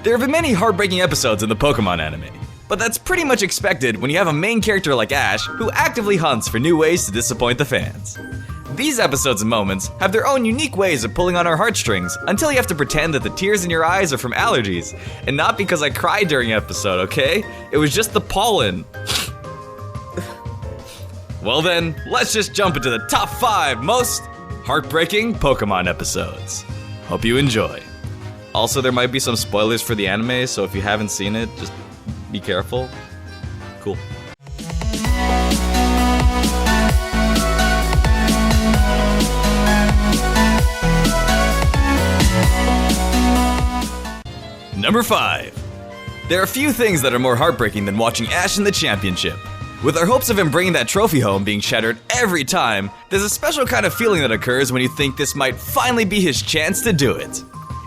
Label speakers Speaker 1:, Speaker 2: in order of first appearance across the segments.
Speaker 1: There have been many heartbreaking episodes in the Pokemon anime, but that's pretty much expected when you have a main character like Ash who actively hunts for new ways to disappoint the fans. These episodes and moments have their own unique ways of pulling on our heartstrings until you have to pretend that the tears in your eyes are from allergies, and not because I cried during an episode, okay? It was just the pollen. Well then, let's just jump into the top 5 most heartbreaking Pokemon episodes. Hope you enjoy. Also, there might be some spoilers for the anime, so if you haven't seen it, just be careful. Cool. Number 5. There are few things that are more heartbreaking than watching Ash in the championship. With our hopes of him bringing that trophy home being shattered every time, there's a special kind of feeling that occurs when you think this might finally be his chance to do it.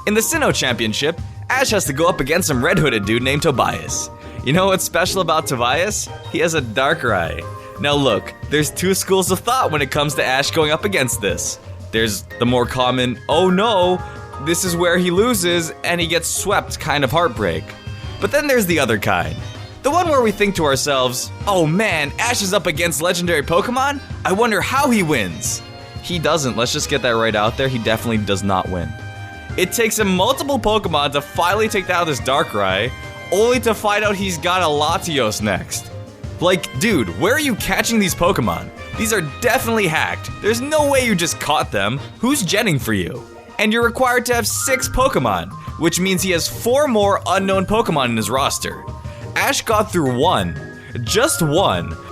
Speaker 1: In the Sinnoh Championship, Ash has to go up against some red-hooded dude named Tobias. You know what's special about Tobias? He has a Darkrai. Now look, there's 2 schools of thought when it comes to Ash going up against this. There's the more common, oh no, this is where he loses and he gets swept kind of heartbreak. But then there's the other kind. The one where we think to ourselves, oh man, Ash is up against legendary Pokemon? I wonder how he wins. He doesn't, let's just get that right out there, he definitely does not win. It takes him multiple Pokemon to finally take down this Darkrai, only to find out he's got a Latios next. Like, dude, where are you catching these Pokemon? These are definitely hacked. There's no way you just caught them. Who's genning for you? And you're required to have 6 Pokemon, which means he has 4 more unknown Pokemon in his roster. Ash got through 1. Just 1.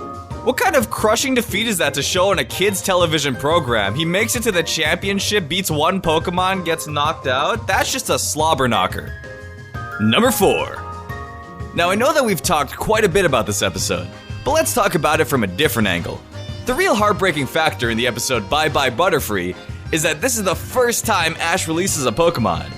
Speaker 1: What kind of crushing defeat is that to show on a kid's television program? He makes it to the championship, beats 1 Pokemon, gets knocked out? That's just a slobber knocker. Number 4. Now I know that we've talked quite a bit about this episode, but let's talk about it from a different angle. The real heartbreaking factor in the episode Bye Bye Butterfree is that this is the first time Ash releases a Pokemon.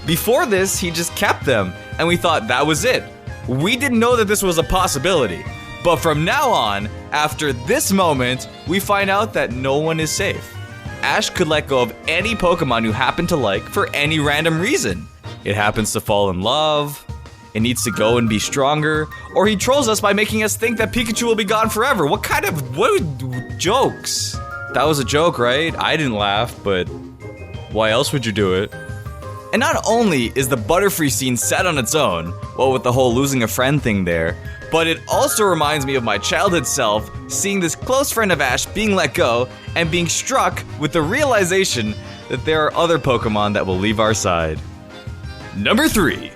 Speaker 1: Before this, he just kept them, and we thought that was it. We didn't know that this was a possibility. But from now on, after this moment, we find out that no one is safe. Ash could let go of any Pokemon you happen to like for any random reason. It happens to fall in love, it needs to go and be stronger, or he trolls us by making us think that Pikachu will be gone forever. What jokes? That was a joke, right? I didn't laugh, but why else would you do it? And not only is the Butterfree scene set on its own, well, with the whole losing a friend thing there, but it also reminds me of my childhood self seeing this close friend of Ash being let go and being struck with the realization that there are other Pokemon that will leave our side. Number 3.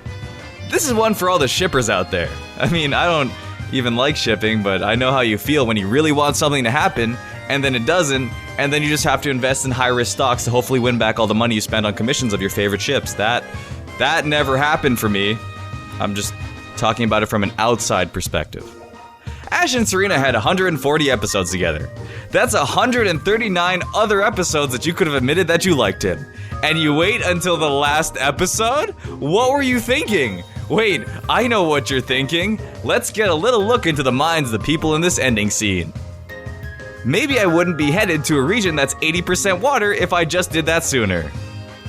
Speaker 1: This is one for all the shippers out there. I mean, I don't even like shipping, but I know how you feel when you really want something to happen, and then it doesn't, and then you just have to invest in high-risk stocks to hopefully win back all the money you spent on commissions of your favorite ships. That never happened for me. I'm just talking about it from an outside perspective. Ash and Serena had 140 episodes together. That's 139 other episodes that you could have admitted that you liked him. And you wait until the last episode? What were you thinking? Wait, I know what you're thinking. Let's get a little look into the minds of the people in this ending scene. Maybe I wouldn't be headed to a region that's 80% water if I just did that sooner.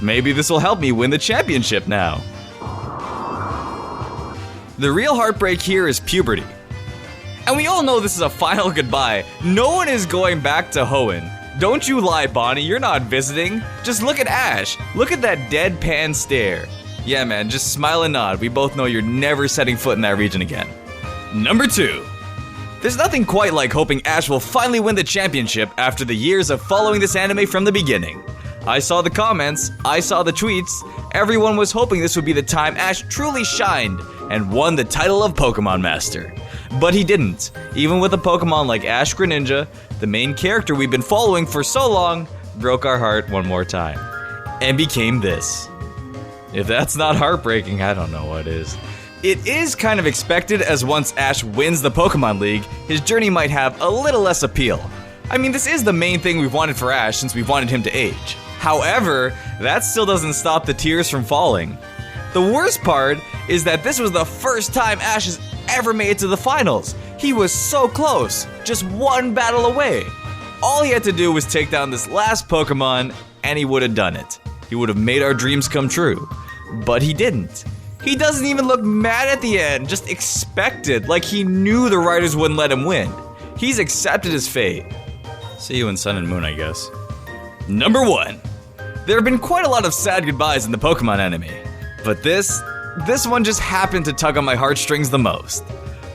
Speaker 1: Maybe this will help me win the championship now. The real heartbreak here is puberty. And we all know this is a final goodbye. No one is going back to Hoenn. Don't you lie, Bonnie, you're not visiting. Just look at Ash. Look at that deadpan stare. Yeah, man, just smile and nod. We both know you're never setting foot in that region again. Number 2. There's nothing quite like hoping Ash will finally win the championship after the years of following this anime from the beginning. I saw the comments, I saw the tweets, everyone was hoping this would be the time Ash truly shined and won the title of Pokemon Master. But he didn't. Even with a Pokemon like Ash Greninja, the main character we've been following for so long, broke our heart one more time. And became this. If that's not heartbreaking, I don't know what is. It is kind of expected, as once Ash wins the Pokemon League, his journey might have a little less appeal. I mean, this is the main thing we've wanted for Ash since we've wanted him to age. However, that still doesn't stop the tears from falling. The worst part is that this was the first time Ash has ever made it to the finals. He was so close, just one battle away. All he had to do was take down this last Pokemon, and he would have done it. He would have made our dreams come true. But he didn't. He doesn't even look mad at the end, just expected, like he knew the writers wouldn't let him win. He's accepted his fate. See you in Sun and Moon, I guess. Number 1. There have been quite a lot of sad goodbyes in the Pokemon anime, but this one just happened to tug on my heartstrings the most.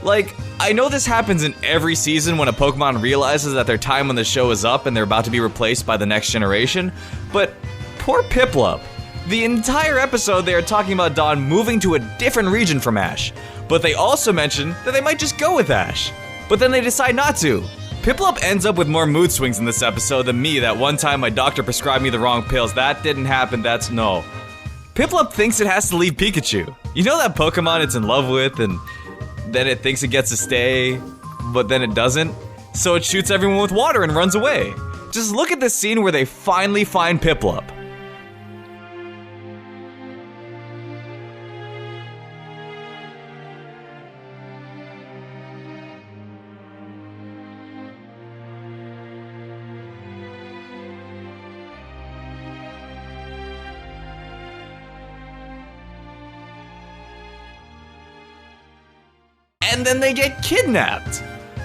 Speaker 1: Like, I know this happens in every season when a Pokemon realizes that their time on the show is up and they're about to be replaced by the next generation, but poor Piplup. The entire episode they are talking about Dawn moving to a different region from Ash, but they also mention that they might just go with Ash. But then they decide not to. Piplup ends up with more mood swings in this episode than me that one time my doctor prescribed me the wrong pills. That didn't happen, that's no. Piplup thinks it has to leave Pikachu. You know that Pokemon it's in love with and then it thinks it gets to stay, but then it doesn't? So it shoots everyone with water and runs away. Just look at this scene where they finally find Piplup. And then they get kidnapped.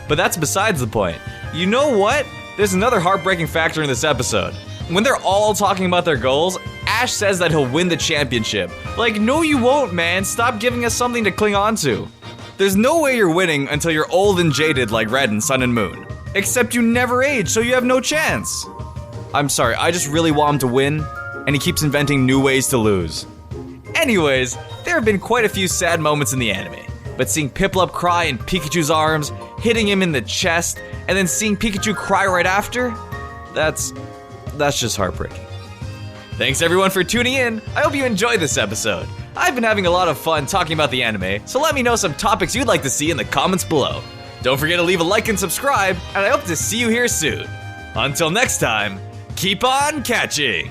Speaker 1: But that's besides the point. You know what? There's another heartbreaking factor in this episode. When they're all talking about their goals, Ash says that he'll win the championship. Like, no you won't, man. Stop giving us something to cling on to. There's no way you're winning until you're old and jaded like Red in Sun and Moon. Except you never age, so you have no chance. I'm sorry, I just really want him to win, and he keeps inventing new ways to lose. Anyways, there have been quite a few sad moments in the anime. But seeing Piplup cry in Pikachu's arms, hitting him in the chest, and then seeing Pikachu cry right after, that's just heartbreaking. Thanks everyone for tuning in. I hope you enjoyed this episode. I've been having a lot of fun talking about the anime, so let me know some topics you'd like to see in the comments below. Don't forget to leave a like and subscribe, and I hope to see you here soon. Until next time, keep on catching!